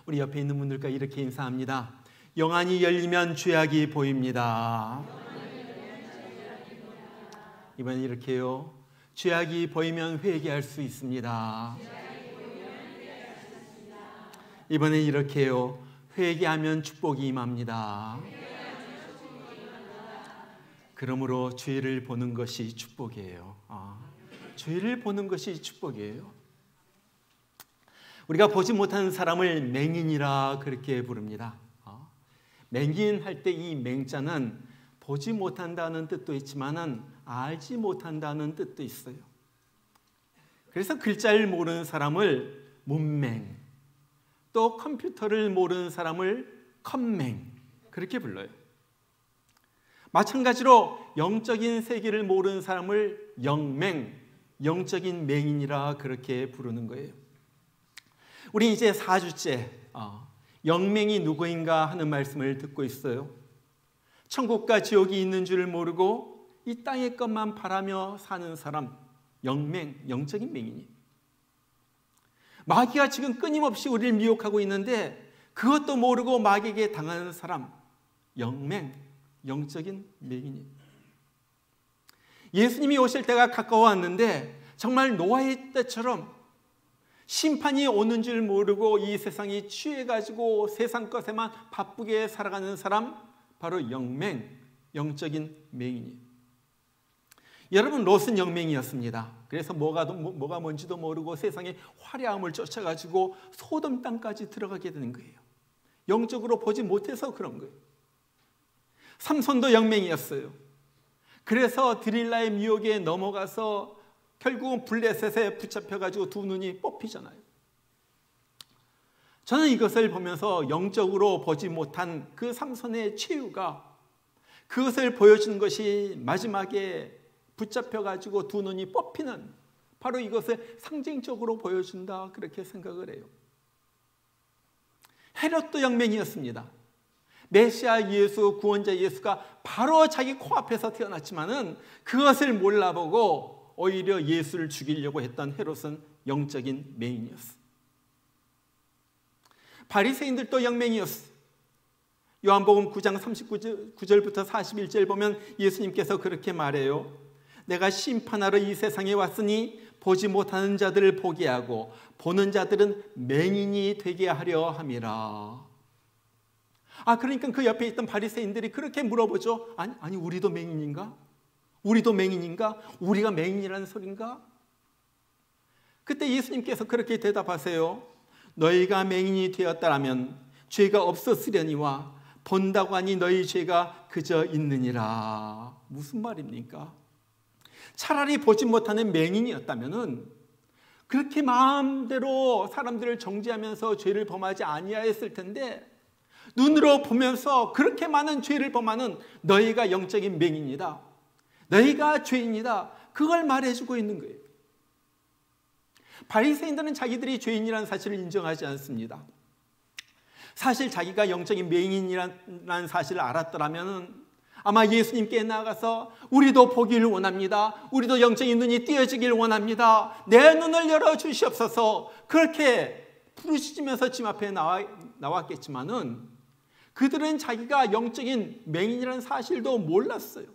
우리 옆에 있는 분들과 이렇게 인사합니다. 영안이 열리면 죄악이 보입니다. 이번엔 이렇게요. 죄악이 보이면 회개할 수 있습니다. 이번엔 이렇게요. 회개하면 축복이 임합니다. 그러므로 죄를 보는 것이 축복이에요. 죄를 보는 것이 축복이에요. 우리가 보지 못하는 사람을 맹인이라 그렇게 부릅니다. 맹인할 때 이 맹자는 보지 못한다는 뜻도 있지만은 알지 못한다는 뜻도 있어요. 그래서 글자를 모르는 사람을 문맹, 또 컴퓨터를 모르는 사람을 컴맹 그렇게 불러요. 마찬가지로 영적인 세계를 모르는 사람을 영맹, 영적인 맹인이라 그렇게 부르는 거예요. 우리 이제 4주째 영맹이 누구인가 하는 말씀을 듣고 있어요. 천국과 지옥이 있는 줄 모르고 이 땅의 것만 바라며 사는 사람, 영맹, 영적인 맹인이. 마귀가 지금 끊임없이 우리를 미혹하고 있는데 그것도 모르고 마귀에게 당하는 사람, 영맹, 영적인 맹인이. 예수님이 오실 때가 가까워왔는데 정말 노아의 때처럼 심판이 오는 줄 모르고 이 세상이 취해가지고 세상 것에만 바쁘게 살아가는 사람, 바로 영맹, 영적인 맹인이. 여러분, 롯은 영맹이었습니다. 그래서 뭐가 뭔지도 모르고 세상의 화려함을 쫓아가지고 소돔 땅까지 들어가게 되는 거예요. 영적으로 보지 못해서 그런 거예요. 삼손도 영맹이었어요. 그래서 드릴라의 미혹에 넘어가서 결국은 블레셋에 붙잡혀가지고 두 눈이 뽑히잖아요. 저는 이것을 보면서 영적으로 보지 못한 그 삼손의 최후가 그것을 보여주는 것이 마지막에 붙잡혀가지고 두 눈이 뽑히는 바로 이것을 상징적으로 보여준다 그렇게 생각을 해요. 헤롯도 영맹이었습니다. 메시아 예수, 구원자 예수가 바로 자기 코앞에서 태어났지만은 그것을 몰라보고 오히려 예수를 죽이려고 했던 헤롯은 영적인 맹인이었어. 바리새인들도 영맹이었어. 요한복음 9장 39절부터 41절 보면 예수님께서 그렇게 말해요. 내가 심판하러 이 세상에 왔으니 보지 못하는 자들을 보게 하고 보는 자들은 맹인이 되게 하려 함이라. 그러니까 그 옆에 있던 바리새인들이 그렇게 물어보죠. 아니 우리도 맹인인가? 우리도 맹인인가? 우리가 맹인이라는 소린가? 그때 예수님께서 그렇게 대답하세요. 너희가 맹인이 되었다라면 죄가 없었으려니와 본다고 하니 너희 죄가 그저 있느니라. 무슨 말입니까? 차라리 보지 못하는 맹인이었다면은 그렇게 마음대로 사람들을 정죄하면서 죄를 범하지 아니하였을 텐데 눈으로 보면서 그렇게 많은 죄를 범하는 너희가 영적인 맹인이다. 너희가 죄인이다. 그걸 말해주고 있는 거예요. 바리새인들은 자기들이 죄인이라는 사실을 인정하지 않습니다. 사실 자기가 영적인 맹인이라는 사실을 알았더라면 아마 예수님께 나가서 우리도 보기를 원합니다. 우리도 영적인 눈이 띄어지길 원합니다. 내 눈을 열어주시옵소서. 그렇게 부르짖으면서 집 앞에 나왔겠지만은 그들은 자기가 영적인 맹인이라는 사실도 몰랐어요.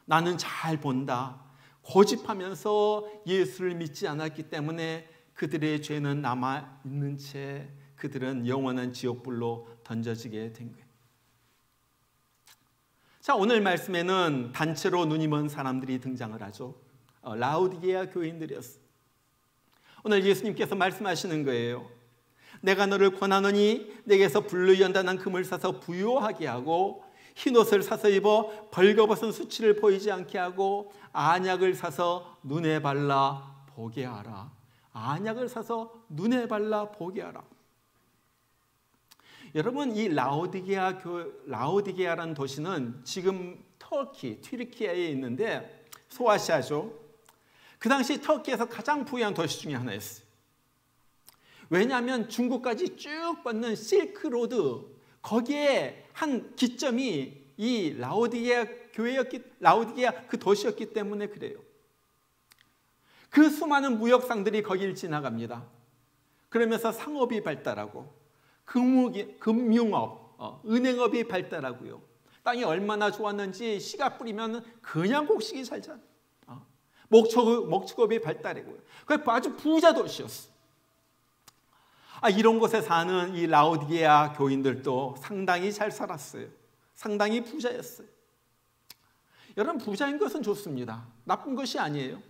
나는 잘 본다. 고집하면서 예수를 믿지 않았기 때문에 그들의 죄는 남아있는 채 그들은 영원한 지옥불로 던져지게 된 거예요. 자, 오늘 말씀에는 단체로 눈이 먼 사람들이 등장을 하죠. 라우디게아 교인들이었어요. 오늘 예수님께서 말씀하시는 거예요. 내가 너를 권하노니 내게서 불로 연단한 금을 사서 부요하게 하고 흰옷을 사서 입어 벌거벗은 수치를 보이지 않게 하고 안약을 사서 눈에 발라 보게 하라. 안약을 사서 눈에 발라 보게 하라. 여러분, 이 라오디게아라는 도시는 지금 튀르키예에 있는데 소아시아죠. 그 당시 터키에서 가장 부유한 도시 중에 하나였어요. 왜냐하면 중국까지 쭉 뻗는 실크로드, 거기에 한 기점이 이 라오디게아 그 도시였기 때문에 그래요. 그 수많은 무역상들이 거기를 지나갑니다. 그러면서 상업이 발달하고 금융업, 은행업이 발달하고요. 땅이 얼마나 좋았는지 씨가 뿌리면 그냥 곡식이 잘 자라. 목축업이 발달하고요. 그게 아주 부자 도시였어. 이런 곳에 사는 이 라오디게아 교인들도 상당히 잘 살았어요. 상당히 부자였어요. 여러분, 부자인 것은 좋습니다. 나쁜 것이 아니에요.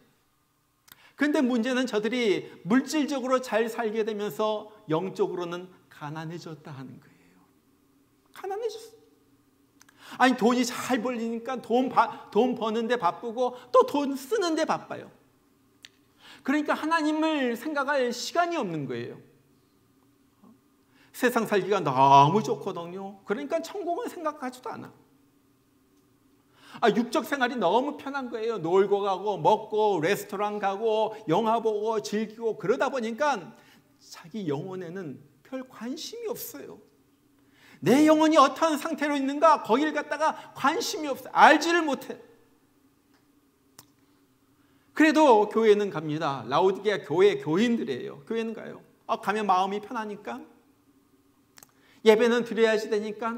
그런데 문제는 저들이 물질적으로 잘 살게 되면서 영적으로는 가난해졌다 하는 거예요. 가난해졌어요. 돈이 잘 벌리니까 돈 버는데 바쁘고 또 돈 쓰는데 바빠요. 그러니까 하나님을 생각할 시간이 없는 거예요. 세상 살기가 너무 좋거든요. 그러니까 천국은 생각하지도 않아. 육적 생활이 너무 편한 거예요. 놀고 가고 먹고 레스토랑 가고 영화 보고 즐기고 그러다 보니까 자기 영혼에는 별 관심이 없어요. 내 영혼이 어떠한 상태로 있는가 거길 갖다가 관심이 없어요. 알지를 못해. 그래도 교회는 갑니다. 라오디게아 교회 교인들이에요. 교회는 가요. 가면 마음이 편하니까, 예배는 드려야지 되니까,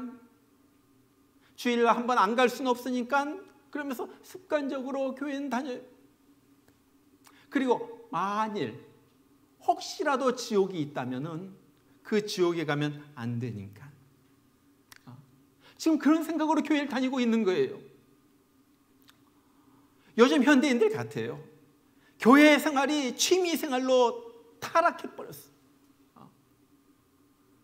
주일날 한 번 안 갈 수는 없으니까, 그러면서 습관적으로 교회는 다녀요. 그리고 만일 혹시라도 지옥이 있다면은 그 지옥에 가면 안 되니까, 지금 그런 생각으로 교회를 다니고 있는 거예요. 요즘 현대인들 같아요. 교회 생활이 취미 생활로 타락해버렸어.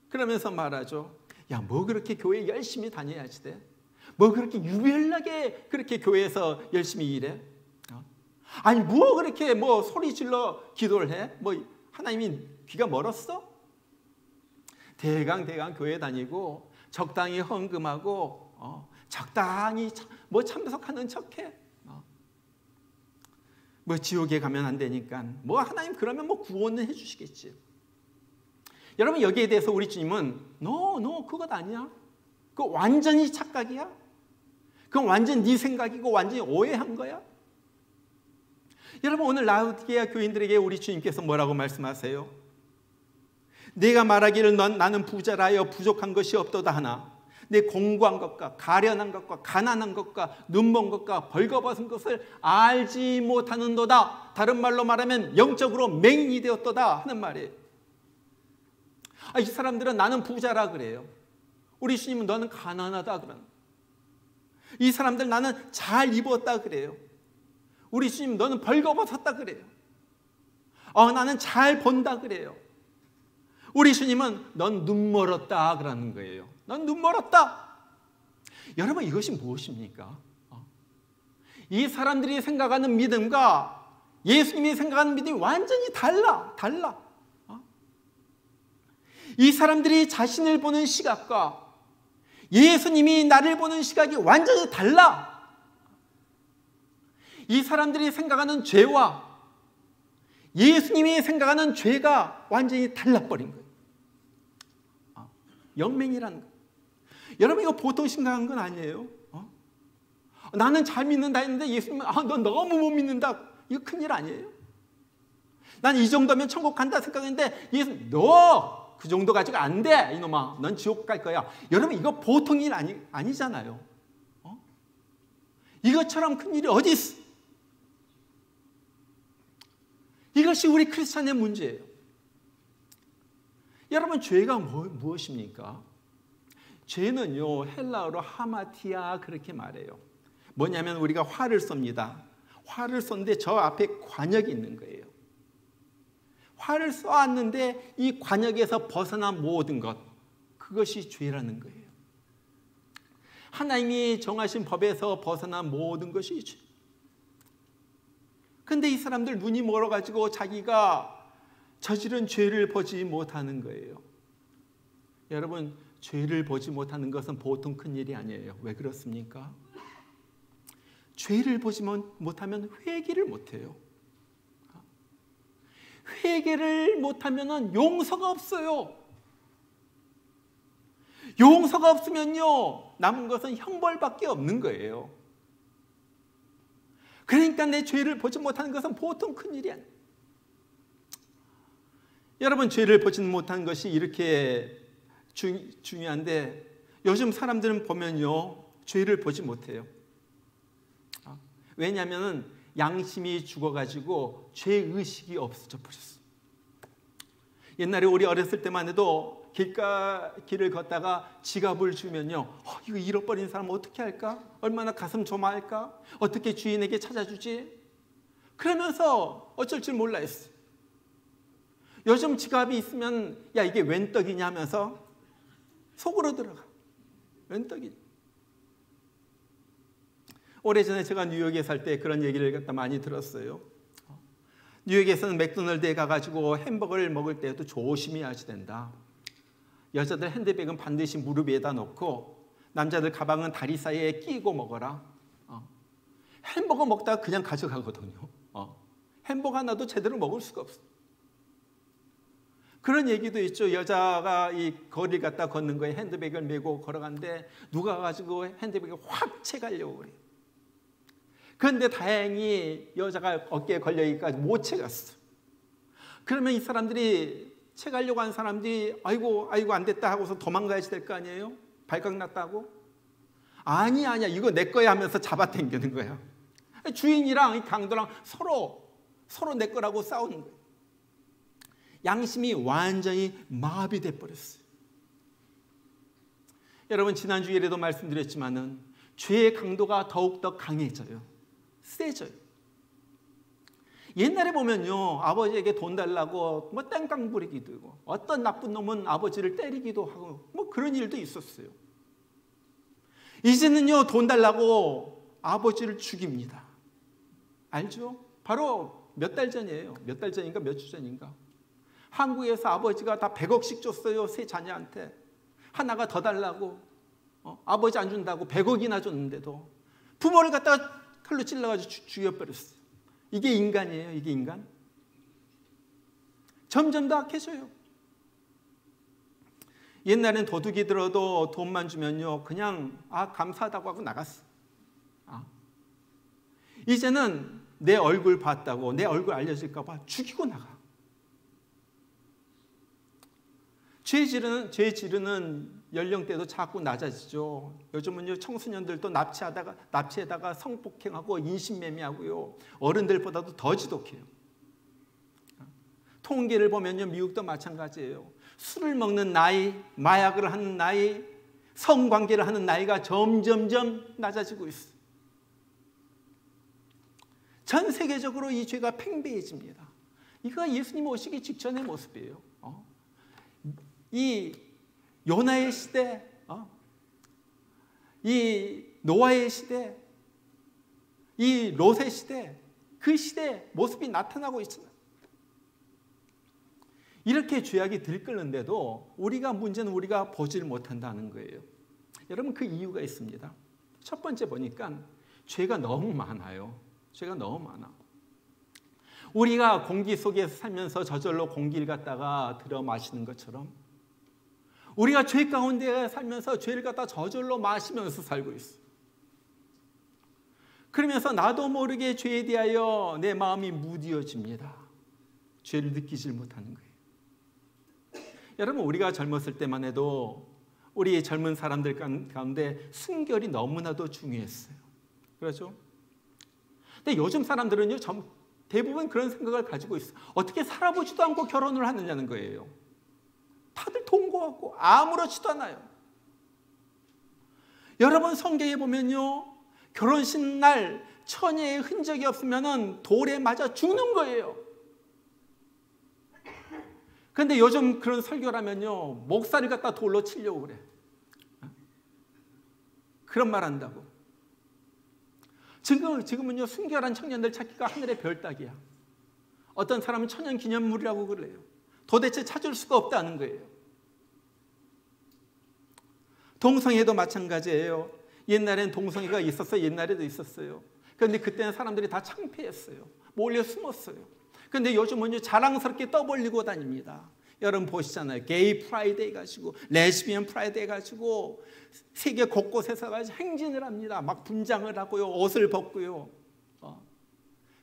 그러면서 말하죠. 뭐 그렇게 교회 열심히 다녀야지 돼? 뭐 그렇게 유별나게 그렇게 교회에서 열심히 일해? 뭐 그렇게 소리 질러 기도를 해? 하나님이 귀가 멀었어? 대강 교회 다니고 적당히 헌금하고 적당히 참석하는 척해. 지옥에 가면 안 되니까 하나님 그러면 구원은 해주시겠지. 여러분, 여기에 대해서 우리 주님은 no, 그것 아니야. 그거 완전히 착각이야. 그건 완전 네 생각이고 완전히 오해한 거야. 여러분, 오늘 라오디게아 교인들에게 우리 주님께서 뭐라고 말씀하세요? 내가 말하기를 나는 부자라여 부족한 것이 없도다 하나 내 공고한 것과 가련한 것과 가난한 것과 눈먼 것과 벌거벗은 것을 알지 못하는도다. 다른 말로 말하면 영적으로 맹인이 되었도다 하는 말이에요. 이 사람들은 나는 부자라 그래요. 우리 주님은 너는 가난하다 그러는. 이 사람들 나는 잘 입었다 그래요. 우리 주님 너는 벌거벗었다 그래요. 나는 잘 본다 그래요. 우리 주님은 넌 눈멀었다 그러는 거예요. 넌 눈멀었다. 여러분, 이것이 무엇입니까? 이 사람들이 생각하는 믿음과 예수님이 생각하는 믿음이 완전히 달라. 이 사람들이 자신을 보는 시각과 예수님이 나를 보는 시각이 완전히 달라. 이 사람들이 생각하는 죄와 예수님이 생각하는 죄가 완전히 달라버린 거예요. 영맹이라는 거. 여러분, 이거 보통 심각한 건 아니에요. 나는 잘 믿는다 했는데 예수님은 넌 너무 못 믿는다. 이거 큰일 아니에요? 난 이 정도면 천국 간다 생각했는데 예수님 너 그 정도 가지고 안 돼 이놈아. 넌 지옥 갈 거야. 여러분, 이거 보통 일 아니잖아요. 이것처럼 큰 일이 어디 있어? 이것이 우리 크리스찬의 문제예요. 여러분, 죄가 무엇입니까? 죄는요, 헬라어로 하마티아 그렇게 말해요. 뭐냐면 우리가 활을 쏩니다. 활을 쏘는데 저 앞에 관역이 있는 거예요. 활을 쏘았는데 이 관역에서 벗어난 모든 것, 그것이 죄라는 거예요. 하나님이 정하신 법에서 벗어난 모든 것이 죄. 근데 이 사람들 눈이 멀어가지고 자기가 저지른 죄를 보지 못하는 거예요. 여러분, 죄를 보지 못하는 것은 보통 큰 일이 아니에요. 왜 그렇습니까? 죄를 보지 못하면 회개를 못해요. 회개를 못하면 용서가 없어요. 용서가 없으면요, 남은 것은 형벌밖에 없는 거예요. 그러니까 내 죄를 보지 못하는 것은 보통 큰일이 아니에요. 여러분, 죄를 보지는 못한 것이 이렇게 중요한데 요즘 사람들은 보면요, 죄를 보지 못해요. 왜냐하면 양심이 죽어가지고 죄의식이 없어져 버렸어. 옛날에 우리 어렸을 때만 해도 길을 걷다가 지갑을 주면요, 이거 잃어버린 사람 어떻게 할까? 얼마나 가슴 조마할까? 어떻게 주인에게 찾아주지? 그러면서 어쩔 줄 몰라 했어. 요즘 지갑이 있으면 야, 이게 웬 떡이냐 하면서 속으로 들어가. 웬 떡이냐. 오래전에 제가 뉴욕에 살 때 그런 얘기를 갖다 많이 들었어요. 뉴욕에서는 맥도날드에 가가지고 햄버거를 먹을 때도 조심해야지 된다. 여자들 핸드백은 반드시 무릎 위에다 놓고 남자들 가방은 다리 사이에 끼고 먹어라. 햄버거 먹다가 그냥 가져가거든요. 햄버거 하나도 제대로 먹을 수가 없어. 그런 얘기도 있죠. 여자가 이 거리를 갖다 걷는 거에 핸드백을 메고 걸어가는데 누가 가지고 핸드백을 확 채가려고 그래. 그런데 다행히 여자가 어깨에 걸려있기까지 못 채갔어. 그러면 이 사람들이 채가려고 한 사람들이 아이고 안 됐다 하고서 도망가야지 될 거 아니에요? 발각 났다고? 아니야 이거 내 거야 하면서 잡아당기는 거야. 주인이랑 이 강도랑 서로 내 거라고 싸우는 거예요. 양심이 완전히 마비돼 버렸어요. 여러분, 지난 주일에도 말씀드렸지만은 죄의 강도가 더욱더 강해져요. 세져요. 옛날에 보면요, 아버지에게 돈 달라고 뭐 땡깡 부리기도 하고 어떤 나쁜 놈은 아버지를 때리기도 하고 뭐 그런 일도 있었어요. 이제는요, 돈 달라고 아버지를 죽입니다. 알죠? 바로 몇 달 전이에요. 몇 달 전인가 몇 주 전인가. 한국에서 아버지가 다 100억씩 줬어요. 세 자녀한테. 하나가 더 달라고. 아버지 안 준다고 100억이나 줬는데도 부모를 갖다가 칼로 찔러가지고 죽여버렸어요. 이게 인간이에요. 이게 인간. 점점 더 악해져요. 옛날엔 도둑이 들어도 돈만 주면요, 그냥 감사하다고 하고 나갔어. 이제는 내 얼굴 봤다고, 내 얼굴 알려질까 봐 죽이고 나가. 죄 지르는 연령대도 자꾸 낮아지죠. 요즘은요, 청소년들도 납치에다가 성폭행하고 인신매매하고요, 어른들보다도 더 지독해요. 통계를 보면요, 미국도 마찬가지예요. 술을 먹는 나이, 마약을 하는 나이, 성관계를 하는 나이가 점점점 낮아지고 있어요. 전 세계적으로 이 죄가 팽배해집니다. 이거 예수님 오시기 직전의 모습이에요. 이 요나의 시대, 이 노아의 시대, 이 롯의 시대, 그 시대의 모습이 나타나고 있습니다. 이렇게 죄악이 들끓는데도 문제는 우리가 보지를 못한다는 거예요. 여러분, 그 이유가 있습니다. 첫 번째 보니까 죄가 너무 많아요. 죄가 너무 많아. 우리가 공기 속에서 살면서 저절로 공기를 갖다가 들어 마시는 것처럼 우리가 죄 가운데 살면서 죄를 갖다 저절로 마시면서 살고 있어. 그러면서 나도 모르게 죄에 대하여 내 마음이 무디어집니다. 죄를 느끼질 못하는 거예요. 여러분, 우리가 젊었을 때만 해도 우리 젊은 사람들 가운데 순결이 너무나도 중요했어요. 그렇죠? 근데 요즘 사람들은요, 대부분 그런 생각을 가지고 있어요. 어떻게 살아보지도 않고 결혼을 하느냐는 거예요. 다들 동거하고 아무렇지도 않아요. 여러분, 성경에 보면요, 결혼식 날 처녀의 흔적이 없으면 돌에 맞아 죽는 거예요. 그런데 요즘 그런 설교라면요, 목사를 갖다 돌로 치려고 그래. 그런 말 한다고. 지금은요, 순결한 청년들 찾기가 하늘의 별 따기야. 어떤 사람은 천연 기념물이라고 그래요. 도대체 찾을 수가 없다는 거예요. 동성애도 마찬가지예요. 옛날엔 동성애가 있었어요. 옛날에도 있었어요. 그런데 그때는 사람들이 다 창피했어요. 몰려 숨었어요. 그런데 요즘은 자랑스럽게 떠벌리고 다닙니다. 여러분 보시잖아요. 게이 프라이드 해가지고, 레즈비언 프라이드 해가지고 세계 곳곳에서 행진을 합니다. 막 분장을 하고요, 옷을 벗고요.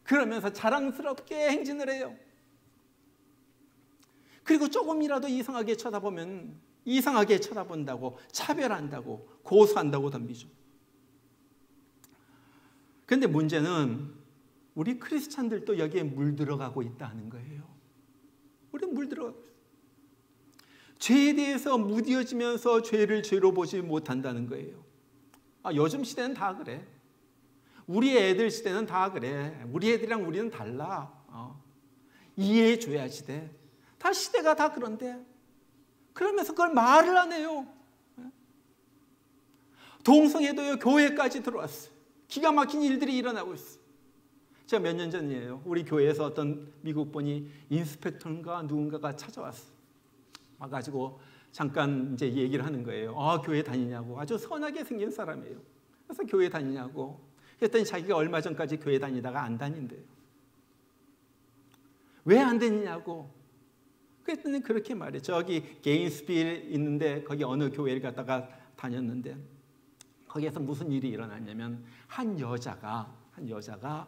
그러면서 자랑스럽게 행진을 해요. 그리고 조금이라도 이상하게 쳐다보면 이상하게 쳐다본다고, 차별한다고, 고소한다고 덤비죠. 그런데 문제는 우리 크리스찬들도 여기에 물들어가고 있다는 거예요. 우리는 물들어가고 있어요. 죄에 대해서 무뎌지면서 죄를 죄로 보지 못한다는 거예요. 요즘 시대는 다 그래. 우리 애들 시대는 다 그래. 우리 애들이랑 우리는 달라. 이해해줘야지 돼. 다 시대가 다 그런데 그러면서 그걸 말을 안 해요. 동성애도요, 교회까지 들어왔어요. 기가 막힌 일들이 일어나고 있어요. 제가 몇 년 전이에요. 우리 교회에서 어떤 미국 분이 인스펙터인가 누군가가 찾아왔어요. 와가지고 잠깐 이제 얘기를 하는 거예요. 교회 다니냐고. 아주 선하게 생긴 사람이에요. 그래서 교회 다니냐고. 그랬더니 자기가 얼마 전까지 교회 다니다가 안 다닌대요. 왜 안 다니냐고. 그랬더니 그렇게 말해요. 저기 게인스빌 있는데 거기 어느 교회를 갔다가 다녔는데 거기에서 무슨 일이 일어났냐면 한 여자가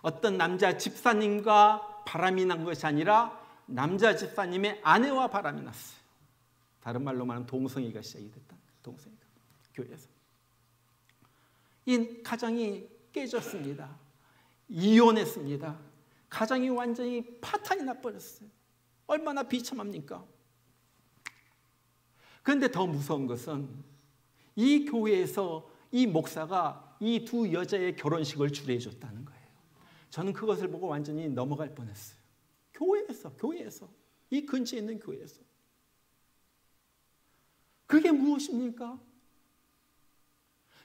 어떤 남자 집사님과 바람이 난 것이 아니라 남자 집사님의 아내와 바람이 났어요. 다른 말로 말하면 동성애가 시작이 됐다. 동성애가 교회에서. 이 가정이 깨졌습니다. 이혼했습니다. 가정이 완전히 파탄이 나버렸어요. 얼마나 비참합니까? 그런데 더 무서운 것은 이 교회에서 이 목사가 이 두 여자의 결혼식을 주례해 줬다는 거예요. 저는 그것을 보고 완전히 넘어갈 뻔했어요. 교회에서 이 근처에 있는 교회에서. 그게 무엇입니까?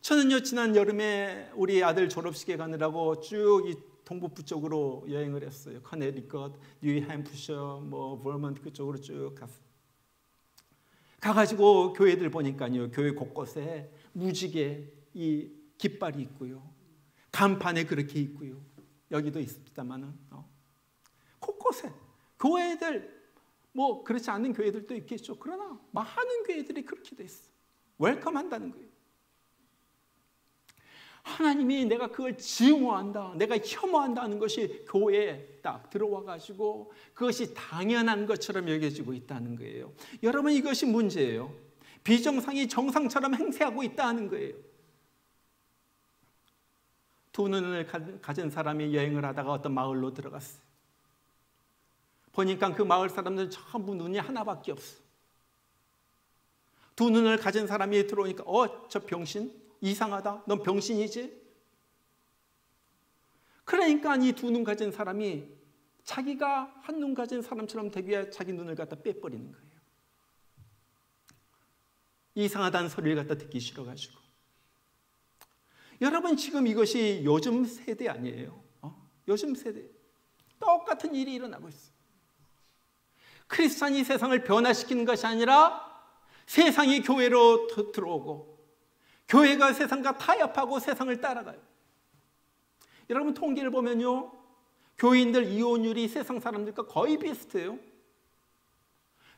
저는요, 지난 여름에 우리 아들 졸업식에 가느라고 쭉 이 동북부 쪽으로 여행을 했어요. 커네디컷, 뉴햄프셔, 버먼트 그쪽으로 쭉 갔어요. 가가지고 교회들 보니까요, 교회 곳곳에 무지개 이 깃발이 있고요, 간판에 그렇게 있고요, 여기도 있습니다만은 곳곳에 교회들 그렇지 않은 교회들도 있겠죠. 그러나 많은 교회들이 그렇게 돼 있어. 웰컴 한다는 거예요. 하나님이 내가 그걸 증오한다, 내가 혐오한다는 것이 교회에 딱 들어와 가지고 그것이 당연한 것처럼 여겨지고 있다는 거예요. 여러분, 이것이 문제예요. 비정상이 정상처럼 행세하고 있다는 거예요. 두 눈을 가진 사람이 여행을 하다가 어떤 마을로 들어갔어요. 보니까 그 마을 사람들은 전부 눈이 하나밖에 없어. 두 눈을 가진 사람이 들어오니까 저 병신? 이상하다. 넌 병신이지? 그러니까 이 두 눈 가진 사람이 자기가 한 눈 가진 사람처럼 되기 위해 자기 눈을 갖다 빼버리는 거예요. 이상하다는 소리를 갖다 듣기 싫어가지고. 여러분, 지금 이것이 요즘 세대 아니에요? 요즘 세대. 똑같은 일이 일어나고 있어요. 크리스찬이 세상을 변화시키는 것이 아니라 세상이 교회로 들어오고 교회가 세상과 타협하고 세상을 따라가요. 여러분, 통계를 보면요, 교인들 이혼율이 세상 사람들과 거의 비슷해요.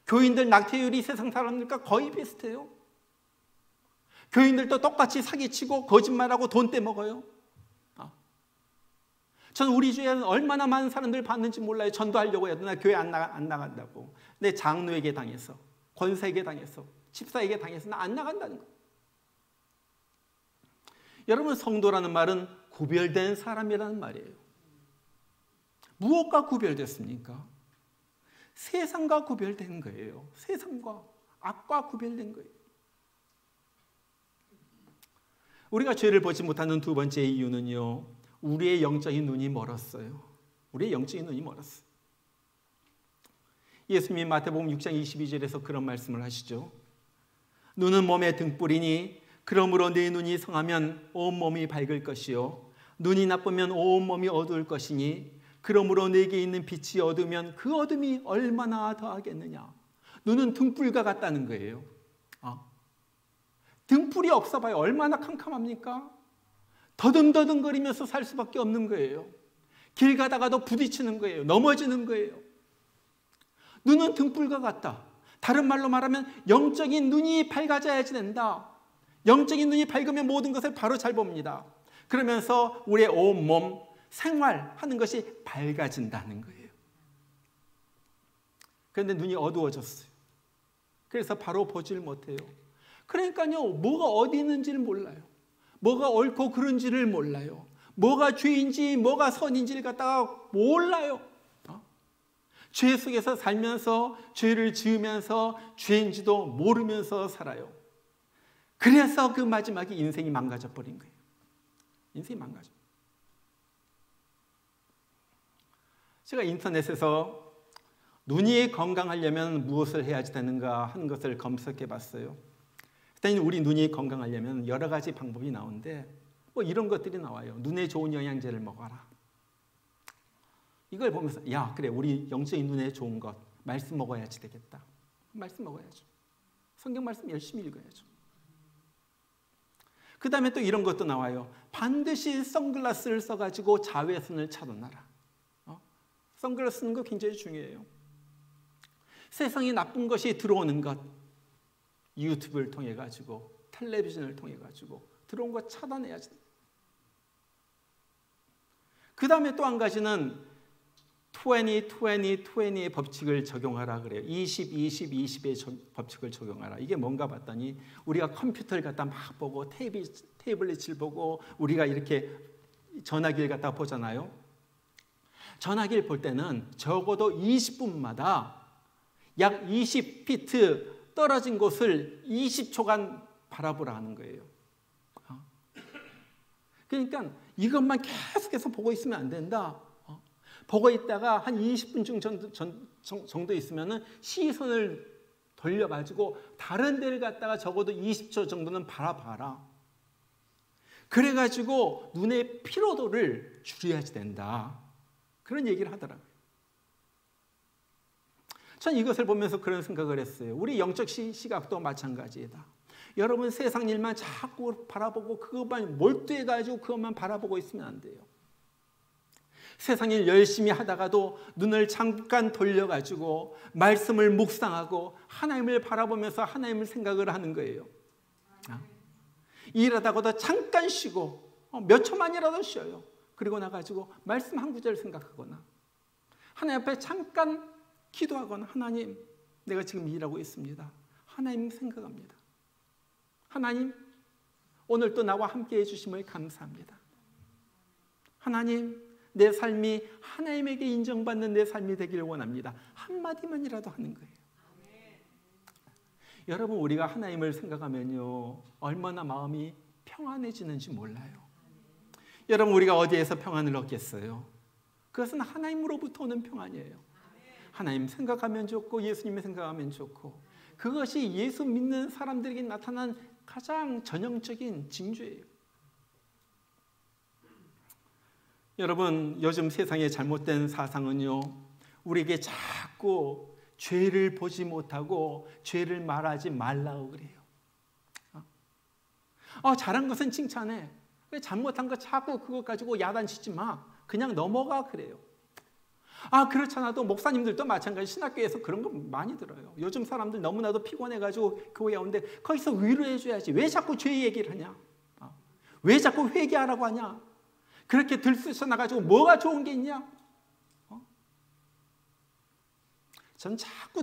교인들 낙태율이 세상 사람들과 거의 비슷해요. 교인들도 똑같이 사기치고 거짓말하고 돈 떼먹어요. 저는 우리 주에는 얼마나 많은 사람들 봤는지 몰라요. 전도하려고 해도 나 교회 안 나간다고. 내 장로에게 당해서, 권사에게 당해서, 집사에게 당해서 나 안 나간다는 거예요. 여러분, 성도라는 말은 구별된 사람이라는 말이에요. 무엇과 구별됐습니까? 세상과 구별된 거예요. 세상과, 악과 구별된 거예요. 우리가 죄를 보지 못하는 두 번째 이유는요, 우리의 영적인 눈이 멀었어요. 우리의 영적인 눈이 멀었어요. 예수님이 마태복음 6장 22절에서 그런 말씀을 하시죠. 눈은 몸의 등불이니 그러므로 네 눈이 성하면 온 몸이 밝을 것이요 눈이 나쁘면 온 몸이 어두울 것이니 그러므로 내게 있는 빛이 어두우면 그 어둠이 얼마나 더하겠느냐. 눈은 등불과 같다는 거예요. 등불이 없어 봐요. 얼마나 캄캄합니까? 더듬더듬거리면서 살 수밖에 없는 거예요. 길 가다가도 부딪히는 거예요. 넘어지는 거예요. 눈은 등불과 같다. 다른 말로 말하면 영적인 눈이 밝아져야지 된다. 영적인 눈이 밝으면 모든 것을 바로 잘 봅니다. 그러면서 우리의 온몸 생활하는 것이 밝아진다는 거예요. 그런데 눈이 어두워졌어요. 그래서 바로 보질 못해요. 그러니까요, 뭐가 어디 있는지를 몰라요. 뭐가 옳고 그른지를 몰라요. 뭐가 죄인지 뭐가 선인지를 갖다가 몰라요. 죄 속에서 살면서 죄를 지으면서 죄인지도 모르면서 살아요. 그래서 그 마지막에 인생이 망가져 버린 거예요. 인생이 망가져. 제가 인터넷에서 눈이 건강하려면 무엇을 해야지 되는가 하는 것을 검색해 봤어요. 일단 우리 눈이 건강하려면 여러 가지 방법이 나오는데 뭐 이런 것들이 나와요. 눈에 좋은 영양제를 먹어라. 이걸 보면서 야, 그래, 우리 영적인 눈에 좋은 것 말씀 먹어야지 되겠다. 말씀 먹어야죠. 성경 말씀 열심히 읽어야죠. 그 다음에 또 이런 것도 나와요. 반드시 선글라스를 써가지고 자외선을 차단하라. 선글라스 쓰는 거 굉장히 중요해요. 세상에 나쁜 것이 들어오는 것, 유튜브를 통해 가지고, 텔레비전을 통해 가지고 들어온 것 차단해야지. 그 다음에 또 한 가지는 20의 법칙을 적용하라 그래요. 20의 법칙을 적용하라. 이게 뭔가 봤더니 우리가 컴퓨터를 갖다 막 보고 태블릿을 보고 우리가 이렇게 전화기를 갖다 보잖아요. 전화기를 볼 때는 적어도 20분마다 약 20피트 떨어진 곳을 20초간 바라보라 하는 거예요. 그러니까 이것만 계속해서 보고 있으면 안 된다. 보고 있다가 한 20분 정도 있으면 시선을 돌려가지고 다른 데를 갖다가 적어도 20초 정도는 바라봐라. 그래가지고 눈의 피로도를 줄여야지 된다. 그런 얘기를 하더라고요. 전 이것을 보면서 그런 생각을 했어요. 우리 영적 시각도 마찬가지이다. 여러분 세상 일만 자꾸 바라보고 그것만 몰두해가지고 그것만 바라보고 있으면 안 돼요. 세상 일 열심히 하다가도 눈을 잠깐 돌려가지고 말씀을 묵상하고 하나님을 바라보면서 하나님을 생각을 하는 거예요. 일하다가도 잠깐 쉬고 몇 초만이라도 쉬어요. 그리고 나가지고 말씀 한 구절 생각하거나 하나님 앞에 잠깐 기도하거나 하나님 내가 지금 일하고 있습니다. 하나님 생각합니다. 하나님 오늘 또 나와 함께 해주심을 감사합니다. 하나님 내 삶이 하나님에게 인정받는 내 삶이 되기를 원합니다. 한마디만이라도 하는 거예요. 여러분 우리가 하나님을 생각하면요 얼마나 마음이 평안해지는지 몰라요. 여러분 우리가 어디에서 평안을 얻겠어요? 그것은 하나님으로부터 오는 평안이에요. 하나님 생각하면 좋고 예수님을 생각하면 좋고 그것이 예수 믿는 사람들에게 나타난 가장 전형적인 징조예요. 여러분 요즘 세상의 잘못된 사상은요 우리에게 자꾸 죄를 보지 못하고 죄를 말하지 말라고 그래요. 잘한 것은 칭찬해. 잘못한 거 자꾸 그것 가지고 야단치지 마. 그냥 넘어가 그래요. 그렇잖아도 목사님들도 마찬가지 신학교에서 그런 거 많이 들어요. 요즘 사람들 너무나도 피곤해가지고 교회 오는데 거기서 위로해줘야지. 왜 자꾸 죄 얘기를 하냐? 왜 자꾸 회개하라고 하냐? 그렇게 들쑤셔나가지고 뭐가 좋은 게 있냐? 전 자꾸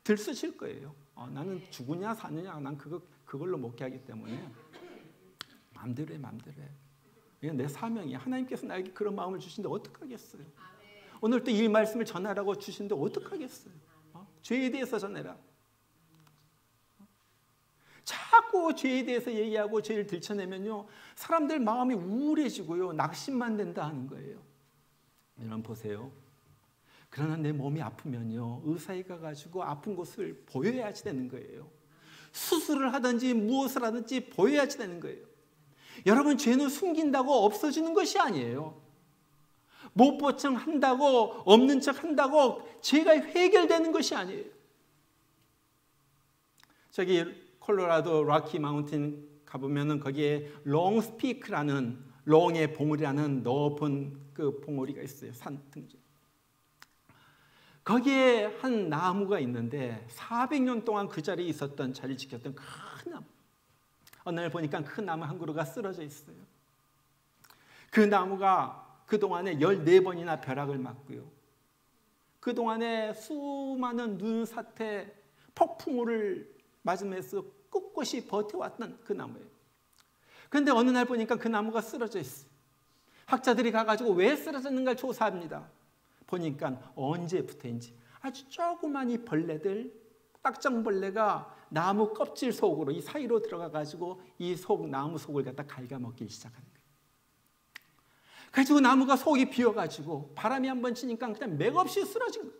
들쑤실 거예요. 나는 죽으냐 사느냐 난 그걸로 목회하기 때문에 마음대로 해. 이건 내 사명이야. 하나님께서 나에게 그런 마음을 주신데 어떡하겠어요? 오늘 또 이 말씀을 전하라고 주신데 어떡하겠어요? 죄에 대해서 전해라. 자꾸 죄에 대해서 얘기하고 죄를 들춰내면요 사람들 마음이 우울해지고요 낙심만 된다 하는 거예요. 여러분 보세요. 그러나 내 몸이 아프면요 의사에 가가지고 아픈 곳을 보여야지 되는 거예요. 수술을 하든지 무엇을 하든지 보여야지 되는 거예요. 여러분 죄는 숨긴다고 없어지는 것이 아니에요. 못 보청 한다고 없는 척 한다고 죄가 해결되는 것이 아니에요. 저기 콜로라도 로키 마운틴 가보면은 거기에 롱스피크라는 롱의 봉우리라는 높은 그 봉우리가 있어요. 산 등지. 거기에 한 나무가 있는데 400년 동안 그 자리에 있었던 자리를 지켰던 큰 나무. 어느 날 보니까 큰 나무 한 그루가 쓰러져 있어요. 그 나무가 그동안에 14번이나 벼락을 맞고요. 그동안에 수많은 눈사태, 폭풍우를 맞으면서 꿋꿋이 버텨왔던 그 나무예요. 그런데 어느 날 보니까 그 나무가 쓰러져 있어요. 학자들이 가가지고 왜 쓰러졌는가 조사합니다. 보니까 언제부터인지 아주 조그만 이 벌레들, 딱정벌레가 나무 껍질 속으로 이 사이로 들어가가지고 이 나무 속을 갖다 갉아먹기 시작하는 거예요. 그래가지고 나무가 속이 비어가지고 바람이 한번 치니까 그냥 맥없이 쓰러진 거예요.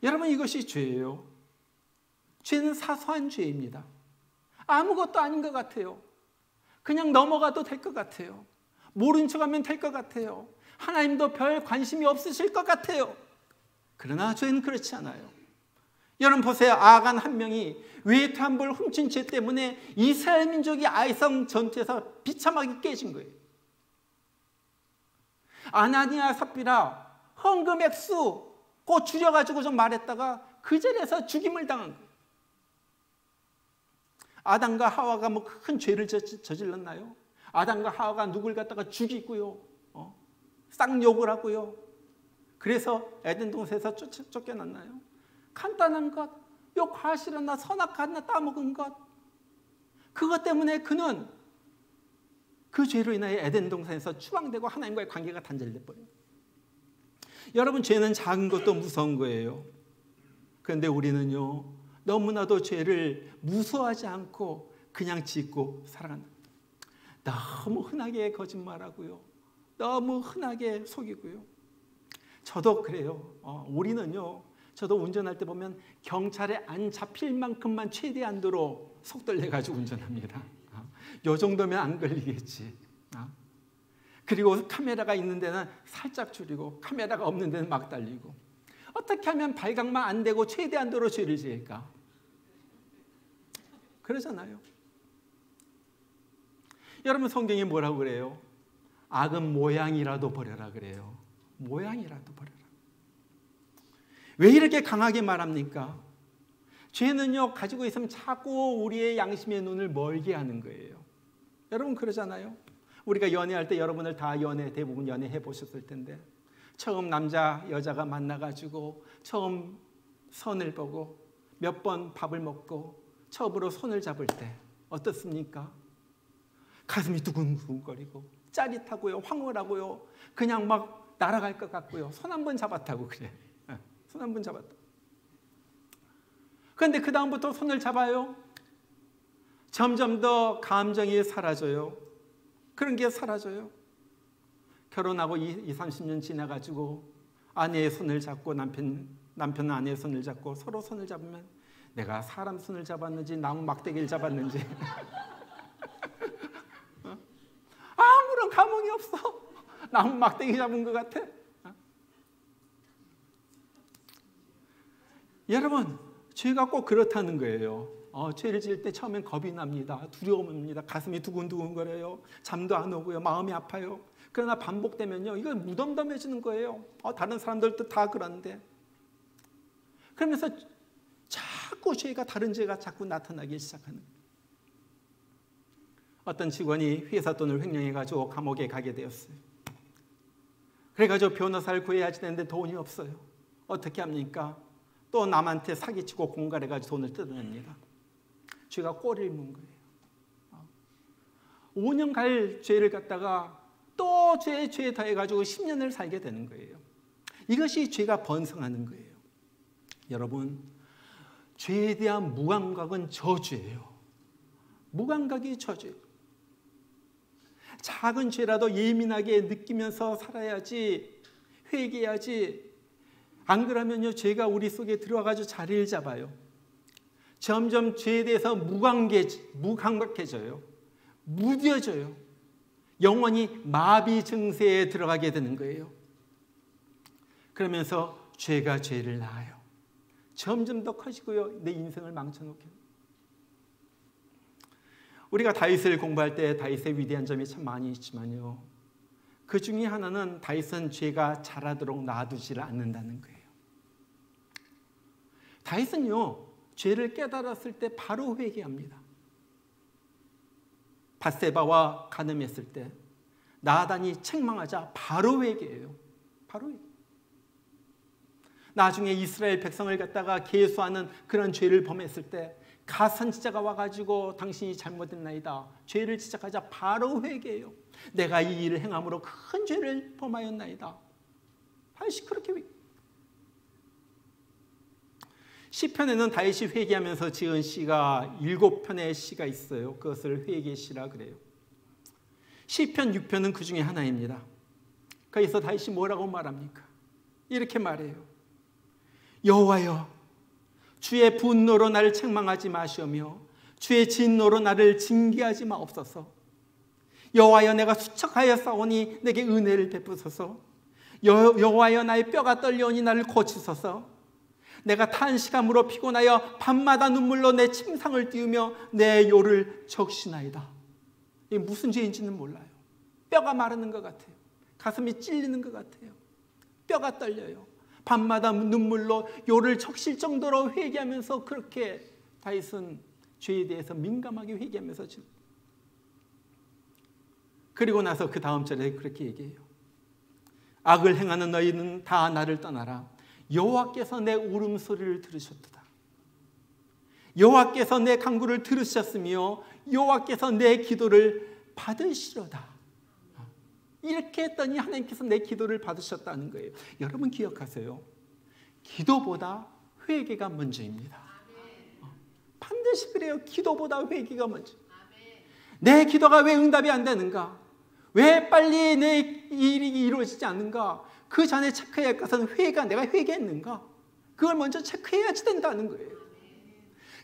여러분, 이것이 죄예요. 죄는 사소한 죄입니다. 아무것도 아닌 것 같아요. 그냥 넘어가도 될 것 같아요. 모른 척하면 될 것 같아요. 하나님도 별 관심이 없으실 것 같아요. 그러나 죄는 그렇지 않아요. 여러분 보세요. 아간 한 명이 외투한벌 훔친 죄 때문에 이스라엘 민족이 아이성 전투에서 비참하게 깨진 거예요. 아나니아 삽비라 헌금 액수 꼭 줄여가지고 좀 말했다가 그 자리에서 죽임을 당한 거예요. 아담과 하와가 뭐 큰 죄를 저질렀나요? 아담과 하와가 누굴 갖다가 죽이고요, 쌍욕을 하고요. 그래서 에덴 동산에서 쫓겨났나요? 간단한 것, 요 과실 하나, 선악 하나 따먹은 것, 그것 때문에 그는 그 죄로 인하여 에덴 동산에서 추방되고 하나님과의 관계가 단절돼 버려요. 여러분, 죄는 작은 것도 무서운 거예요. 그런데 우리는요, 너무나도 죄를 무서워하지 않고 그냥 짓고 살아간다. 너무 흔하게 거짓말하고요, 너무 흔하게 속이고요. 저도 그래요. 우리는요, 저도 운전할 때 보면 경찰에 안 잡힐 만큼만 최대한도로 속도를 내가지고 운전합니다. 요 정도면 안 걸리겠지. 그리고 카메라가 있는 데는 살짝 줄이고 카메라가 없는 데는 막 달리고. 어떻게 하면 발각만 안 되고 최대한도로 죄를 지을까? 그러잖아요. 여러분, 성경이 뭐라고 그래요? 악은 모양이라도 버려라 그래요. 모양이라도 버려라. 왜 이렇게 강하게 말합니까? 죄는요, 가지고 있으면 자꾸 우리의 양심의 눈을 멀게 하는 거예요. 여러분 그러잖아요. 우리가 연애할 때 여러분들 다 대부분 연애해 보셨을 텐데, 처음 남자 여자가 만나가지고 처음 선을 보고 몇 번 밥을 먹고 처음으로 손을 잡을 때 어떻습니까? 가슴이 두근두근거리고 짜릿하고요, 황홀하고요, 그냥 막 날아갈 것 같고요. 손 한 번 잡았다고 그래. 손 한 번 잡았다. 그런데 그 다음부터 손을 잡아요. 점점 더 감정이 사라져요. 그런 게 사라져요. 결혼하고 20-30년 지나가지고 아내의 손을 잡고 남편은 아내의 손을 잡고 서로 손을 잡으면 내가 사람 손을 잡았는지 나무 막대기를 잡았는지 아무런 감흥이 없어. 나무 막대기 잡은 것 같아. 여러분, 죄가 꼭 그렇다는 거예요. 죄를 지을 때 처음엔 겁이 납니다. 두려움입니다. 가슴이 두근두근거려요. 잠도 안 오고요. 마음이 아파요. 그러나 반복되면요, 이거 무덤덤해지는 거예요. 다른 사람들도 다 그런데. 그러면서 자꾸 죄가, 다른 죄가 자꾸 나타나기 시작하는 거예요. 어떤 직원이 회사 돈을 횡령해가지고 감옥에 가게 되었어요. 그래가지고 변호사를 구해야지 되는데 돈이 없어요. 어떻게 합니까? 또 남한테 사기치고 공갈해가지고 돈을 뜯어냅니다. 죄가 꼬리를 문 거예요. 5년 갈 죄를 갖다가 또 죄에 더해가지고 10년을 살게 되는 거예요. 이것이 죄가 번성하는 거예요. 여러분, 죄에 대한 무감각은 저주예요. 무감각이 저주예요. 작은 죄라도 예민하게 느끼면서 살아야지, 회개해야지. 안 그러면요, 죄가 우리 속에 들어와가지고 자리를 잡아요. 점점 죄에 대해서 무감각해져요. 무뎌져요. 영원히 마비 증세에 들어가게 되는 거예요. 그러면서 죄가 죄를 낳아요. 점점 더 커지고요, 내 인생을 망쳐놓게. 우리가 다윗을 공부할 때 다윗의 위대한 점이 참 많이 있지만요, 그 중에 하나는 다윗은 죄가 자라도록 놔두지를 않는다는 거예요. 다윗은요, 죄를 깨달았을 때 바로 회개합니다. 밧세바와 간음했을 때 나단이 책망하자 바로 회개해요. 바로 회개. 나중에 이스라엘 백성을 갖다가 계수하는 그런 죄를 범했을 때 가선지자가 와가지고 당신이 잘못했나이다, 죄를 지적하자 바로 회개해요. 내가 이 일을 행함으로 큰 죄를 범하였나이다. 다시 그렇게 시편에는 다윗이 회개하면서 지은 시가 7편의 시가 있어요. 그것을 회개시라 그래요. 시편 6편은 그 중에 하나입니다. 거기서 다윗이 뭐라고 말합니까? 이렇게 말해요. 여호와여, 주의 분노로 나를 책망하지 마시오며 주의 진노로 나를 징계하지 마옵소서. 여호와여, 내가 수척하여 싸우니 내게 은혜를 베푸소서. 여호와여, 나의 뼈가 떨려오니 나를 고치소서. 내가 탄식함으로 피곤하여 밤마다 눈물로 내 침상을 띄우며 내 요를 적시나이다. 이게 무슨 죄인지는 몰라요. 뼈가 마르는 것 같아요. 가슴이 찔리는 것 같아요. 뼈가 떨려요. 밤마다 눈물로 요를 적실 정도로 회개하면서 그렇게 다윗은 죄에 대해서 민감하게 회개하면서 그리고 나서 그 다음 절에 그렇게 얘기해요. 악을 행하는 너희는 다 나를 떠나라. 여호와께서 내 울음소리를 들으셨도다. 여호와께서 내 간구를 들으셨으며 여호와께서 내 기도를 받으시로다. 이렇게 했더니 하나님께서 내 기도를 받으셨다는 거예요. 여러분 기억하세요. 기도보다 회개가 먼저입니다. 반드시 그래요. 기도보다 회개가 먼저. 내 기도가 왜 응답이 안 되는가? 왜 빨리 내 일이 이루어지지 않는가? 그 전에 체크해야 할 것은 내가 회개했는가? 그걸 먼저 체크해야지 된다는 거예요.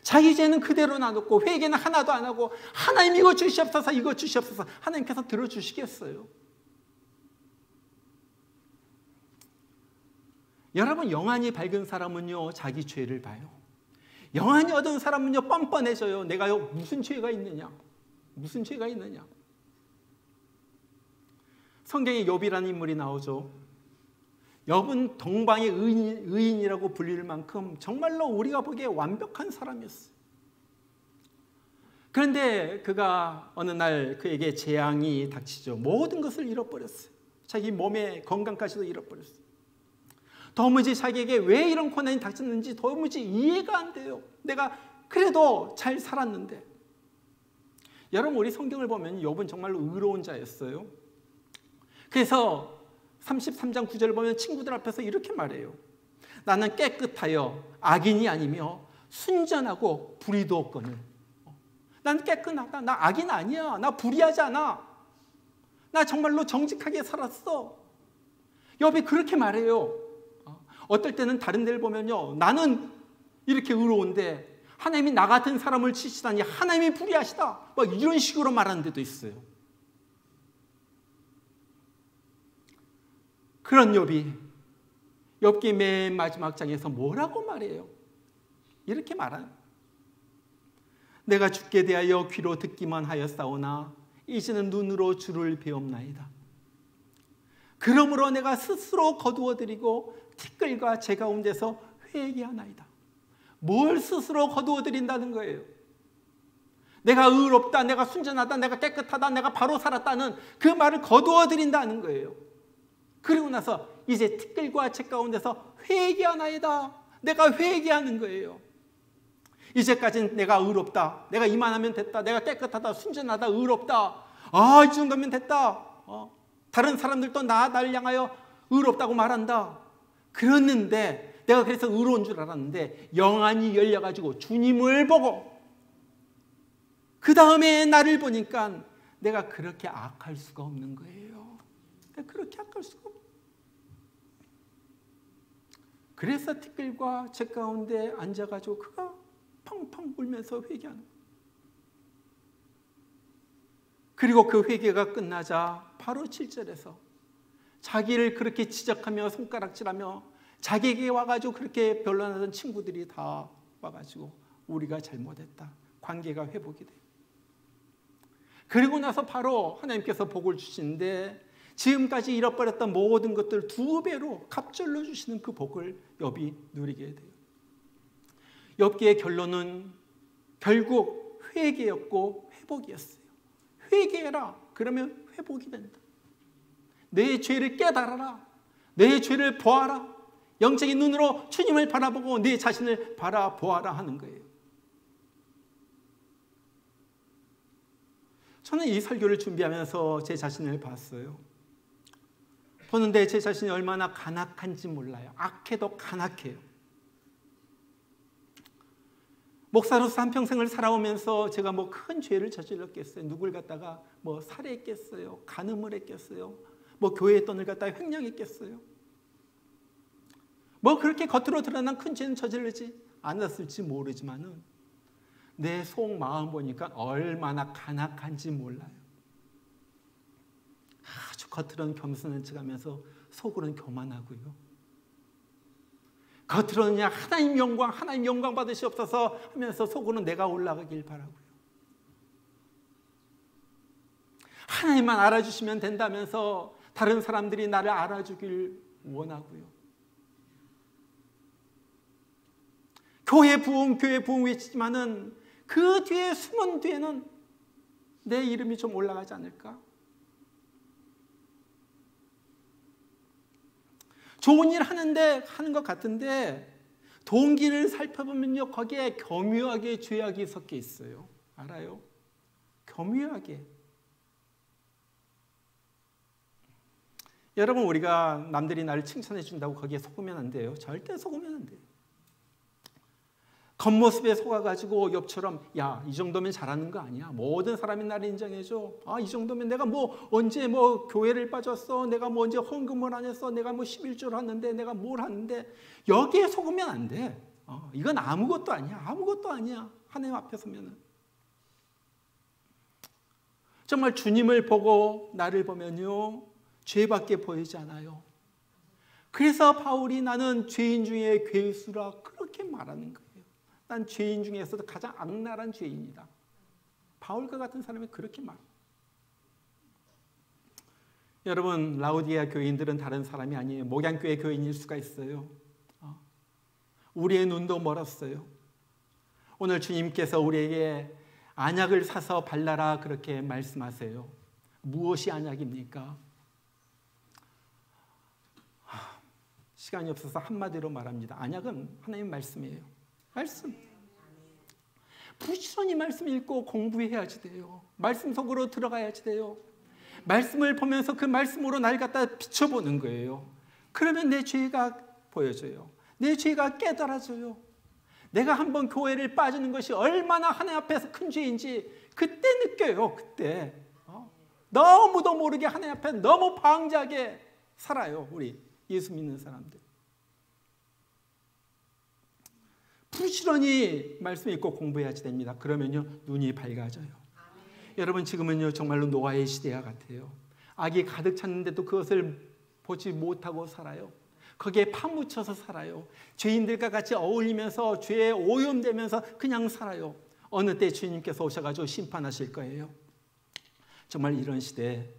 자기 죄는 그대로 놔놓고 회개는 하나도 안 하고 하나님 이거 주시옵소서, 이거 주시옵소서. 하나님께서 들어주시겠어요? 여러분, 영안이 밝은 사람은요 자기 죄를 봐요. 영안이 어두운 사람은요 뻔뻔해져요. 내가 무슨 죄가 있느냐, 무슨 죄가 있느냐. 성경에 욥이라는 인물이 나오죠. 욥은 동방의 의인이라고 불릴 만큼 정말로 우리가 보기에 완벽한 사람이었어요. 그런데 그가 어느 날 그에게 재앙이 닥치죠. 모든 것을 잃어버렸어요. 자기 몸의 건강까지도 잃어버렸어요. 도무지 자기에게 왜 이런 고난이 닥쳤는지 도무지 이해가 안 돼요. 내가 그래도 잘 살았는데. 여러분, 우리 성경을 보면 욥은 정말로 의로운 자였어요. 그래서 33장 9절을 보면 친구들 앞에서 이렇게 말해요. 나는 깨끗하여 악인이 아니며 순전하고 불의도 없거늘. 난 깨끗하다. 나 악인 아니야. 나 불의하지 않아. 나 정말로 정직하게 살았어. 욥이 그렇게 말해요. 어떨 때는 다른 데를 보면요, 나는 이렇게 의로운데 하나님이 나 같은 사람을 치시다니 하나님이 불의하시다, 막 이런 식으로 말하는 데도 있어요. 그런 욥기 맨 마지막 장에서 뭐라고 말해요? 이렇게 말하는, 내가 주께 대하여 귀로 듣기만 하였사오나 이제는 눈으로 주를 배옵나이다. 그러므로 내가 스스로 거두어드리고 티끌과 재 가운데서 회개하나이다. 뭘 스스로 거두어드린다는 거예요? 내가 의롭다, 내가 순전하다, 내가 깨끗하다, 내가 바로 살았다는 그 말을 거두어드린다는 거예요. 그리고 나서 이제 티끌과 재 가운데서 회개하나이다. 내가 회개하는 거예요. 이제까지는 내가 의롭다, 내가 이만하면 됐다, 내가 깨끗하다, 순전하다, 의롭다, 이 정도면 됐다, 다른 사람들도 나를 향하여 의롭다고 말한다. 그랬는데 내가 그래서 의로운 줄 알았는데 영안이 열려가지고 주님을 보고 그 다음에 나를 보니까 내가 그렇게 악할 수가 없는 거예요. 내가 그렇게 악할 수가 없는. 그래서 티끌과 재 가운데 앉아가지고 그가 펑펑 울면서 회개하는 거예요. 그리고 그 회개가 끝나자 바로 7절에서 자기를 그렇게 지적하며 손가락질하며 자기에게 와가지고 그렇게 변론하던 친구들이 다 와가지고 우리가 잘못했다, 관계가 회복이 돼요. 그리고 나서 바로 하나님께서 복을 주시는데 지금까지 잃어버렸던 모든 것들 2배로 갑절로 주시는 그 복을 욥이 누리게 돼요. 욥기의 결론은 결국 회개였고 회복이었어요. 회개해라, 그러면 회복이 된다. 내 죄를 깨달아라, 내 죄를 보아라. 영적인 눈으로 주님을 바라보고 내 자신을 바라보아라 하는 거예요. 저는 이 설교를 준비하면서 제 자신을 봤어요. 보는데 제 자신이 얼마나 간악한지 몰라요. 악해도 간악해요. 목사로서 한평생을 살아오면서 제가 뭐 큰 죄를 저질렀겠어요? 누굴 갖다가 뭐 살해했겠어요? 간음을 했겠어요? 뭐 교회의 돈을 갖다가 횡령했겠어요? 뭐 그렇게 겉으로 드러난 큰 죄는 저지르지 않았을지 모르지만은 내 속 마음 보니까 얼마나 간악한지 몰라요. 아주 겉으로는 겸손한 척하면서 속으로는 교만하고요. 겉으로는 그냥 하나님 영광 받으시옵소서 하면서 속으로는 내가 올라가길 바라고요. 하나님만 알아주시면 된다면서 다른 사람들이 나를 알아주길 원하고요. 교회 부흥 외치지만은 그 뒤에 숨은 뒤에는 내 이름이 좀 올라가지 않을까? 좋은 일 하는 것 같은데 동기를 살펴보면요, 거기에 교묘하게 죄악이 섞여 있어요. 알아요? 교묘하게. 여러분, 우리가 남들이 나를 칭찬해 준다고 거기에 속으면 안 돼요. 절대 속으면 안 돼요. 겉모습에 속아가지고 옆처럼 야, 이 정도면 잘하는 거 아니야? 모든 사람이 나를 인정해줘. 아, 이 정도면 내가 뭐 언제 뭐 교회를 빠졌어? 내가 뭐 언제 헌금을 안 했어? 내가 뭐 11조를 하는데 내가 뭘 하는데? 여기에 속으면 안 돼. 이건 아무것도 아니야. 아무것도 아니야. 하나님 앞에 서면은. 정말 주님을 보고 나를 보면요, 죄밖에 보이지 않아요. 그래서 바울이 나는 죄인 중에 괴수라 그렇게 말하는 거예요. 난 죄인 중에서도 가장 악랄한 죄인이다. 바울과 같은 사람이 그렇게 말합니다. 여러분, 라우디게아 교인들은 다른 사람이 아니에요. 목양교회 교인일 수가 있어요. 우리의 눈도 멀었어요. 오늘 주님께서 우리에게 안약을 사서 발라라 그렇게 말씀하세요. 무엇이 안약입니까? 시간이 없어서 한마디로 말합니다. 안약은 하나님 말씀이에요. 말씀. 부지런히 말씀 읽고 공부해야지 돼요. 말씀 속으로 들어가야지 돼요. 말씀을 보면서 그 말씀으로 날 갖다 비춰보는 거예요. 그러면 내 죄가 보여져요. 내 죄가 깨달아져요. 내가 한번 교회를 빠지는 것이 얼마나 하나님 앞에서 큰 죄인지 그때 느껴요. 그때. 너무도 모르게 하나님 앞에 너무 방자하게 살아요. 우리 예수 믿는 사람들. 부지런히 말씀 읽고 공부해야지 됩니다. 그러면요, 눈이 밝아져요. 여러분, 지금은요 정말로 노아의 시대와 같아요. 악이 가득 찼는데도 그것을 보지 못하고 살아요. 거기에 파묻혀서 살아요. 죄인들과 같이 어울리면서 죄에 오염되면서 그냥 살아요. 어느 때 주님께서 오셔가지고 심판하실 거예요. 정말 이런 시대에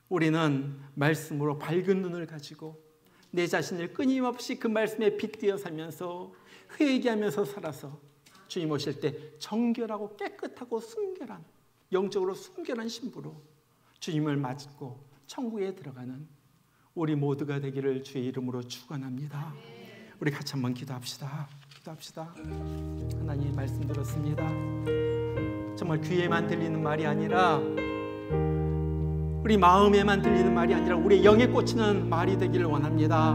우리는 말씀으로 밝은 눈을 가지고 내 자신을 끊임없이 그 말씀에 빗대어 살면서 회개하면서 살아서 주님 오실 때 정결하고 깨끗하고 순결한, 영적으로 순결한 신부로 주님을 맞고 천국에 들어가는 우리 모두가 되기를 주의 이름으로 축원합니다. 우리 같이 한번 기도합시다. 하나님, 말씀 들었습니다. 정말 귀에만 들리는 말이 아니라, 우리 마음에만 들리는 말이 아니라 우리 영에 꽂히는 말이 되기를 원합니다.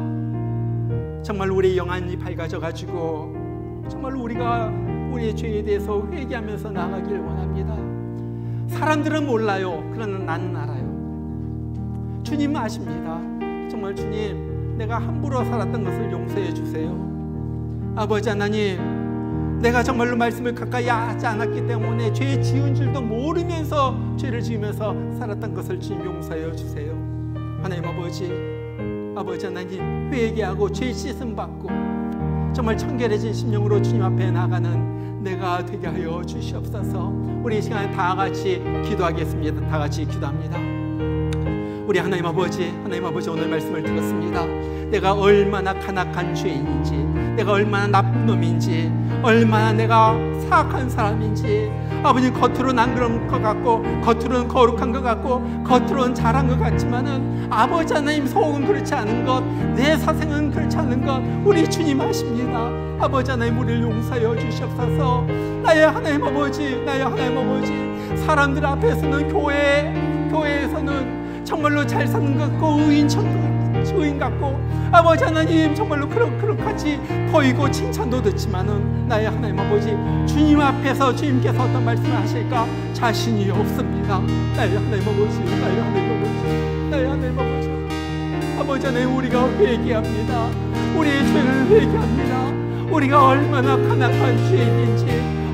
정말 우리의 영안이 밝아져가지고 정말 우리가 우리의 죄에 대해서 회개하면서 나아가길 원합니다. 사람들은 몰라요. 그러나 나는 알아요. 주님은 아십니다. 정말 주님, 내가 함부로 살았던 것을 용서해 주세요. 아버지 하나님, 내가 정말로 말씀을 가까이 하지 않았기 때문에 죄 지은 줄도 모르면서 죄를 지으면서 살았던 것을 주님 용서해 주세요. 하나님 아버지 하나님, 회개하고 죄 씻음 받고 정말 청결해진 심령으로 주님 앞에 나가는 내가 되게 하여 주시옵소서. 우리 이 시간에 다 같이 기도하겠습니다. 다 같이 기도합니다. 우리 하나님 아버지 오늘 말씀을 들었습니다. 내가 얼마나 간악한 죄인인지, 내가 얼마나 나쁜 놈인지, 얼마나 내가 사악한 사람인지, 아버지 겉으로는 안 그런 것 같고 겉으로는 거룩한 것 같고 겉으로는 잘한 것 같지만은 아버지 하나님 속은 그렇지 않은 것, 내 사생은 그렇지 않은 것 우리 주님 아십니다. 아버지 하나님 우리를 용서하여 주시옵소서. 나의 하나님 아버지, 나의 하나님 아버지, 사람들 앞에서는 교회에서는 정말로 잘 사는 것 같고 의인 같고 아버지 하나님 정말로 그렇같이 보이고 칭찬도 듣지만은 나의 하나님 아버지 주님 앞에서 주님께서 어떤 말씀을 하실까 자신이 없습니다. 나의 하나님 아버지, 나의 하나님 아버지, 나의 하나님 아버지, 아버지 하나님 우리가 회개합니다. 우리의 죄를 회개합니다. 우리가 얼마나 가난한 죄인인지,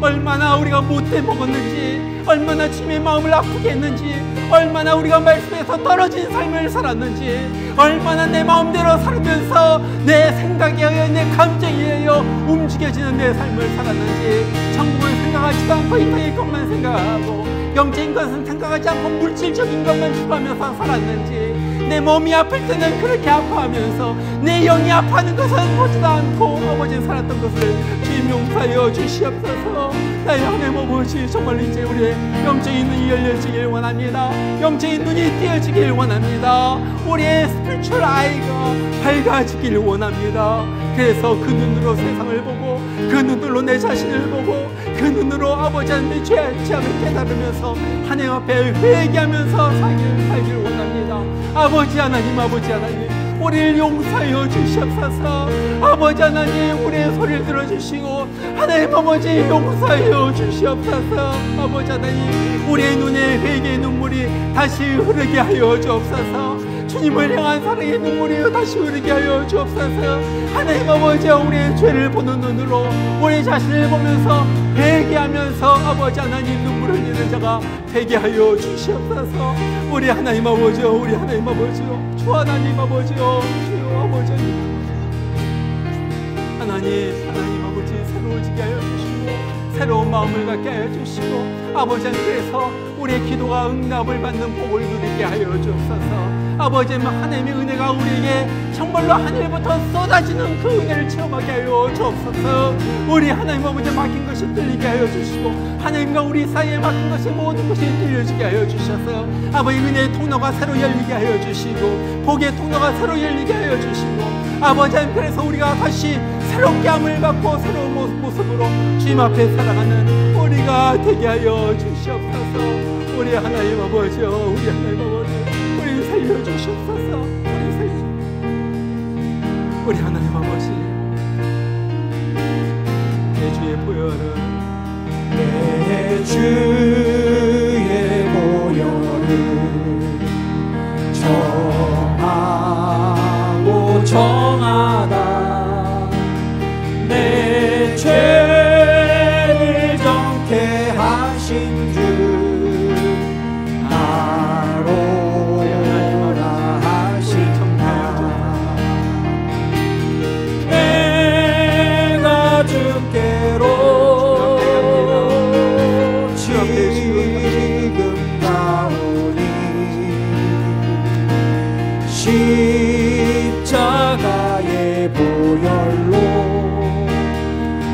얼마나 우리가 못돼 먹었는지, 얼마나 주님의 마음을 아프게 했는지, 얼마나 우리가 말씀에서 떨어진 삶을 살았는지, 얼마나 내 마음대로 살면서 내 생각에 의해 내 감정에 의해 움직여지는 내 삶을 살았는지, 천국을 생각하지도 않고 이 땅의 것만 생각하고 영적인 것은 생각하지 않고 물질적인 것만 추구하면서 살았는지, 내 몸이 아플 때는 그렇게 아파하면서 내 영이 아파하는 것은 보지도 않고 아버지 살았던 것을 주님 용서하여 주시옵소서. 나의 하나님 아버지 정말 이제 우리의 영적인 눈이 열려지길 원합니다. 영적인 눈이 띄어지길 원합니다. 우리의 스피리추얼 아이가 밝아지길 원합니다. 그래서 그 눈으로 세상을 보고 그 눈으로 내 자신을 보고 그 눈으로 아버지 하나님의 죄악을 깨달으면서 하나님 앞에 회개하면서 살길 원합니다. 아버지 하나님, 아버지 하나님 우리를 용서하여 주시옵소서. 아버지 하나님 우리의 소리를 들어주시고 하나님 아버지 용서하여 주시옵소서. 아버지 하나님 우리의 눈에 회개의 눈물이 다시 흐르게 하여 주옵소서. 주님을 향한 사랑의 눈물이 다시 흐르게 하여 주옵소서. 하나님 아버지 우리의 죄를 보는 눈으로 우리 자신을 보면서 회개하면서 아버지 하나님 눈물 흘리는 자가 되게 하여 주시옵소서. 우리 하나님 아버지, 우리 하나님 아버지, 주 하나님 아버지, 주 아버지 하나님 아버지 새로워지게 하여 주시고 새로운 마음을 갖게 하여 주시고 아버지 그래서 우리의 기도가 응답을 받는 복을 누리게 하여 주옵소서. 아버지 하나님의 은혜가 우리에게 정말로 하늘부터 쏟아지는 그 은혜를 체험하게 하여 주옵소서. 우리 하나님 아버지 맡긴 것이 들리게 하여 주시고 하나님과 우리 사이에 맡긴 것이 모든 것이 들려지게 하여 주셔서 아버지 은혜의 통로가 새로 열리게 하여 주시고 복의 통로가 새로 열리게 하여 주시고 아버지 하나님 그래서 우리가 다시 새롭게 함을 받고 새로운 모습으로 주님 앞에 살아가는 우리가 되게 하여 주시옵소서. 우리 하나님 아버지, 우리 하나님 아버지 우리 살려주시옵소서. 우리 하나님 아버지 내 주의 보혈을 내 주의 보혈을 정하고 정하다 내 죄를 정케 하신 주 나로라 하신다. 내가 주께로 지금 나오니 십자가의 보혈로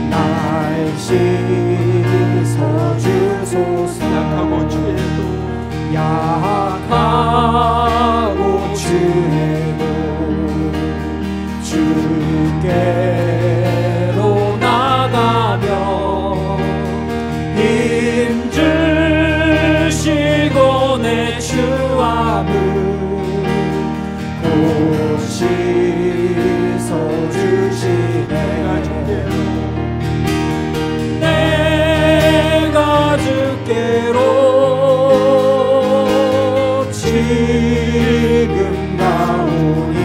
날 씻어주소서. 약하고 죄도 주께로 나가며 힘 주시고 내 주함을 곧 씻어주시네. 내가 주께로 지금 나오니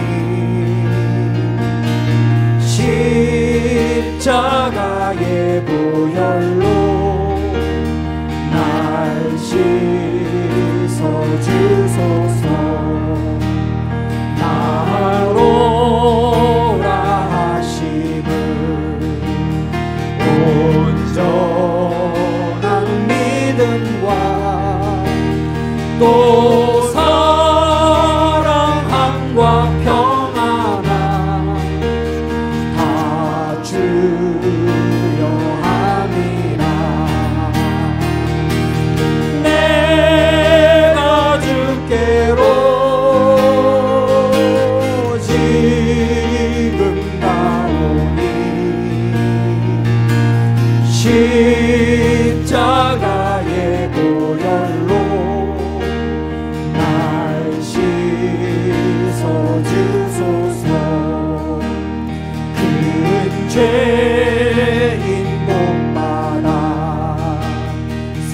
십자가의 보혈로 날 씻어주소서. 나로라 하심을 온전한 믿음과 또 사랑함과 평안함 다 주여 십자가의 보혈로 날 씻어주소서. 큰 죄인 몸마다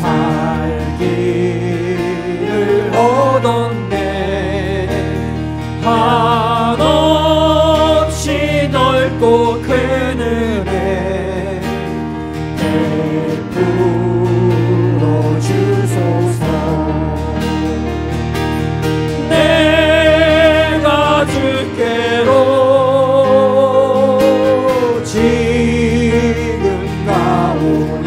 살기를 얻었네. 한없이 넓고 큰 은혜 베풀어 주소서. 내가 주께로 지금 가오니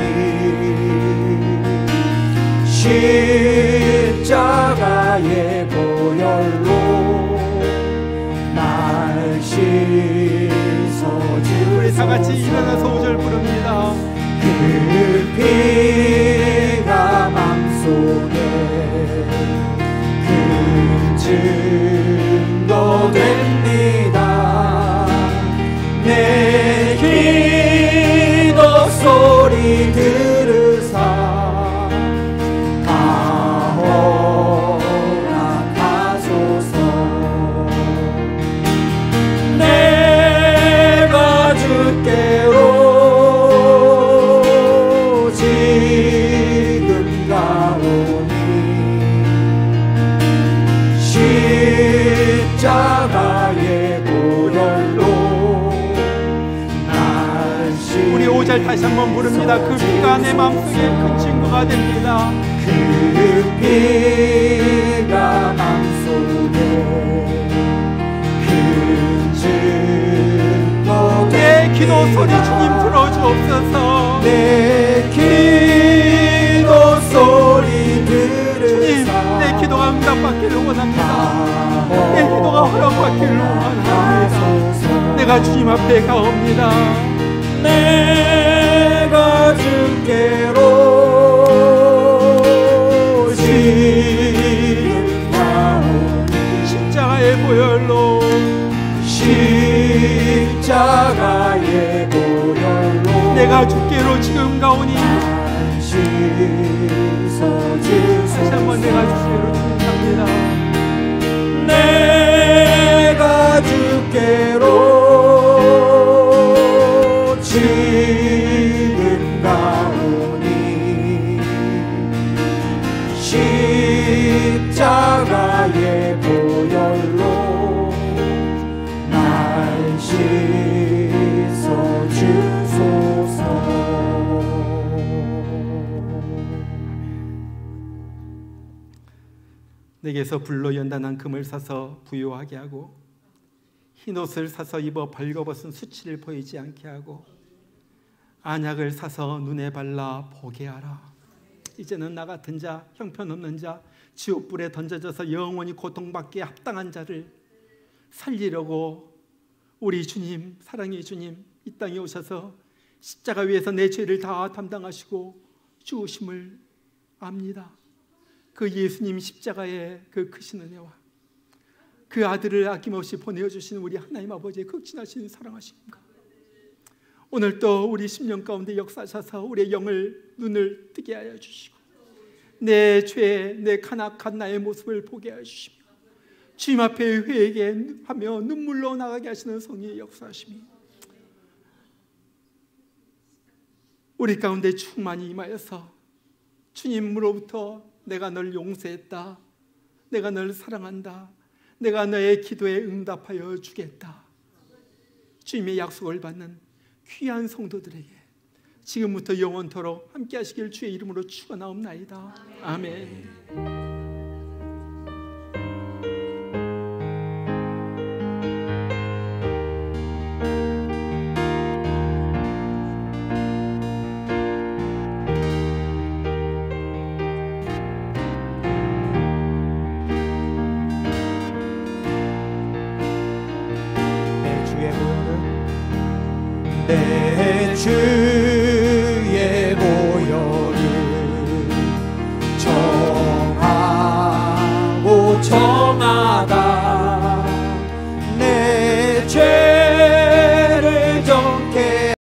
십자가의 보혈로 날 씻어주소서. 우리 다 같이 일어나서 5절 부릅니다. 그 피가 맘속에 큰 증거 됩니다. 내 기도 소리 들으사 가허락하소서. 내가 주께로 지금 가오니 십자가의 보혈로 날 우리 5절 다시 한번 부릅니다. 그 피가 내 마음속에 큰 증거가 됩니다. 그 피가 맘속에 큰 증거 내 기도 소리 주님 들어주옵소서. 내 기도 소리 들으사 내 기도가 응답받기를 원합니다. 내 기도가 허락받기를 원합니다. 내가 주님 앞에 가옵니다. 내가 주께로 지금 가오니 십자가의 보혈로 십자가의 보혈로 내가 주께로 지금 가오니 다시 한번 내가 주께로 지금 갑니다. 내가 주께로 지금 가오니 십자가의 보혈로 날 씻어주소서. 내게서 불로 연단한 금을 사서 부요하게 하고 흰옷을 사서 입어 벌거벗은 수치를 보이지 않게 하고 안약을 사서 눈에 발라 보게 하라. 이제는 나 같은 자, 형편없는 자, 지옥불에 던져져서 영원히 고통받기에 합당한 자를 살리려고 우리 주님, 사랑의 주님 이 땅에 오셔서 십자가 위에서 내 죄를 다 담당하시고 죽으심을 압니다. 그 예수님 십자가의 그 크신 은혜와 그 아들을 아낌없이 보내어주신 우리 하나님 아버지의 극진하신 사랑하심과 오늘 또 우리 심령 가운데 역사하셔서 우리의 영을 눈을 뜨게 하여 주시고 내 죄, 내 간악한 나의 모습을 보게 하여 주시며 주님 앞에 회개하며 눈물로 나가게 하시는 성령의 역사하심이 우리 가운데 충만히 임하여서 주님으로부터 내가 널 용서했다, 내가 널 사랑한다, 내가 너의 기도에 응답하여 주겠다, 주님의 약속을 받는 귀한 성도들에게 지금부터 영원토록 함께 하시길 주의 이름으로 축원하옵나이다. 아멘. 내 주의